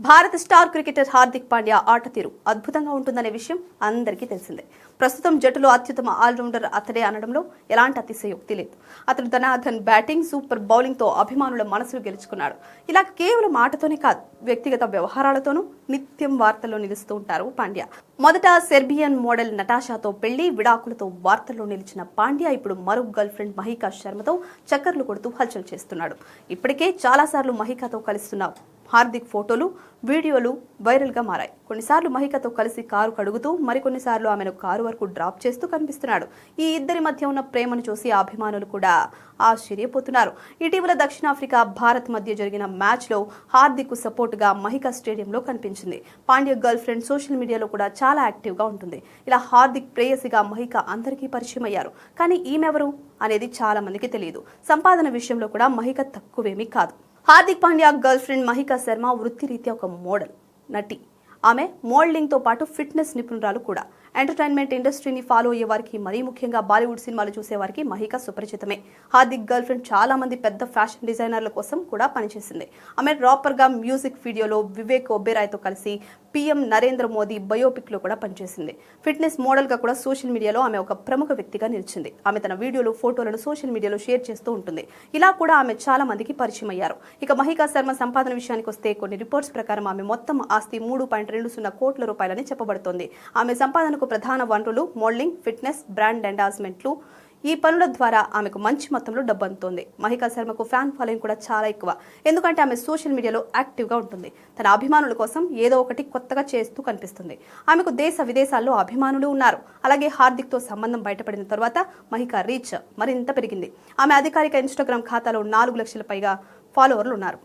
భారత star cricketer Hardik Pandya ఆట తీరు అద్భుతంగా ఉంటుందనే విషయం అందరికీ తెలిసిందే. ప్రస్తుతం జట్టులో అత్యుత్తమ ఆల్రౌండర్ అతడే అనడంలో ఎలాంటి అతిశయోక్తి లేదు. అతడు ధనాధన్ బ్యాటింగ్, సూపర్ బౌలింగ్తో అభిమానుల మనసులు గెలుచుకున్నాడు. ఇలా కేవలం ఆటతోనే కాదు, వ్యక్తిగత వ్యవహారాలతోనూ నిత్యం వార్తల్లో నిలుస్తూ ఉంటారు పాండ్యా. మొదట సెర్బియన్ మోడల్ నటాషాతో పెళ్లి విడాకులతో వార్తల్లో నిలిచిన పాండ్యా ఇప్పుడు మరో గర్ల్ ఫ్రెండ్ మహికా శర్మతో చక్కర్లు కొడుతూ హల్చల్ చేస్తున్నాడు. ఇప్పటికే చాలాసార్లు మహికాతో కలుస్తున్న హార్దిక్ ఫోటోలు, వీడియోలు వైరల్గా మారాయి. కొన్నిసార్లు మహికతో కలిసి కారు కడుగుతూ, మరికొన్నిసార్లు ఆమెను కారు వరకు డ్రాప్ చేస్తూ కనిపిస్తున్నాడు. ఈ ఇద్దరి మధ్య ఉన్న ప్రేమను చూసి అభిమానులు కూడా ఆశ్చర్యపోతున్నారు. ఇటీవల దక్షిణాఫ్రికా, భారత్ మధ్య జరిగిన మ్యాచ్లో హార్దిక్ సపోర్టుగా మహిక స్టేడియంలో కనిపించింది. పాండ్యా గర్ల్ ఫ్రెండ్ సోషల్ మీడియాలో కూడా చాలా యాక్టివ్గా ఉంటుంది. ఇలా హార్దిక్ ప్రేయసిగా మహిక అందరికీ పరిచయం అయ్యారు. కానీ ఈమెవరు అనేది చాలా మందికి తెలియదు. సంపాదన విషయంలో కూడా మహిక తక్కువేమీ కాదు. హార్దిక్ పాండ్యా గర్ల్ ఫ్రెండ్ మహికా శర్మ వృత్తిరీత్యా ఒక మోడల్, నటి. ఆమె మోడలింగ్తో పాటు ఫిట్నెస్ నిపుణురాలు కూడా. ఎంటర్టైన్మెంట్ ఇండస్ట్రీని ఫాలో అయ్యే వారికి, మరీ ముఖ్యంగా బాలీవుడ్ సినిమాలు చూసే వారికి మహిక సుపరిచితమే. హార్దిక్ గర్ల్ ఫ్రెండ్ చాలా మంది పెద్ద ఫ్యాషన్ డిజైనర్ల కోసం కూడా పనిచేసింది. ఆమె రాపర్గా మ్యూజిక్ వీడియోలో వివేక్ ఒబెరాయ్తో కలిసి పీఎం నరేంద్ర మోదీ బయోపిక్లో కూడా పనిచేసింది. ఫిట్నెస్ మోడల్గా కూడా సోషల్ మీడియాలో ఆమె ఒక ప్రముఖ వ్యక్తిగా నిలిచింది. ఆమె తన వీడియోలు, ఫోటోలను సోషల్ మీడియాలో షేర్ చేస్తూ ఉంటుంది. ఇలా కూడా ఆమె చాలా మందికి పరిచయం అయ్యారు. ఇక మహికా శర్మ సంపాదన విషయానికి వస్తే కొన్ని రిపోర్ట్స్ ప్రకారం ఆమె మొత్తం ఆస్తి 3.20 కోట్ల రూపాయలని చెప్పబడుతోంది. ఆమె సంపాదనకు ప్రధాన వనరులు మోడలింగ్, ఫిట్నెస్, బ్రాండ్ ఎండార్స్మెంట్లు. ఈ పనుల ద్వారా ఆమెకు మంచి మొత్తంలో డబ్బు అందుతోంది. మహికా శర్మకు ఫ్యాన్ ఫాలోయింగ్ కూడా చాలా ఎక్కువ. ఎందుకంటే ఆమె సోషల్ మీడియాలో యాక్టివ్గా ఉంటుంది. తన అభిమానుల కోసం ఏదో ఒకటి కొత్తగా చేస్తూ కనిపిస్తుంది. ఆమెకు దేశ విదేశాల్లో అభిమానులు ఉన్నారు. అలాగే హార్దిక్తో సంబంధం బయటపడిన తర్వాత మహికా రీచ్ మరింత పెరిగింది. ఆమె అధికారిక ఇన్స్టాగ్రామ్ ఖాతాలో 4 లక్షల పైగా ఫాలోవర్లు ఉన్నారు.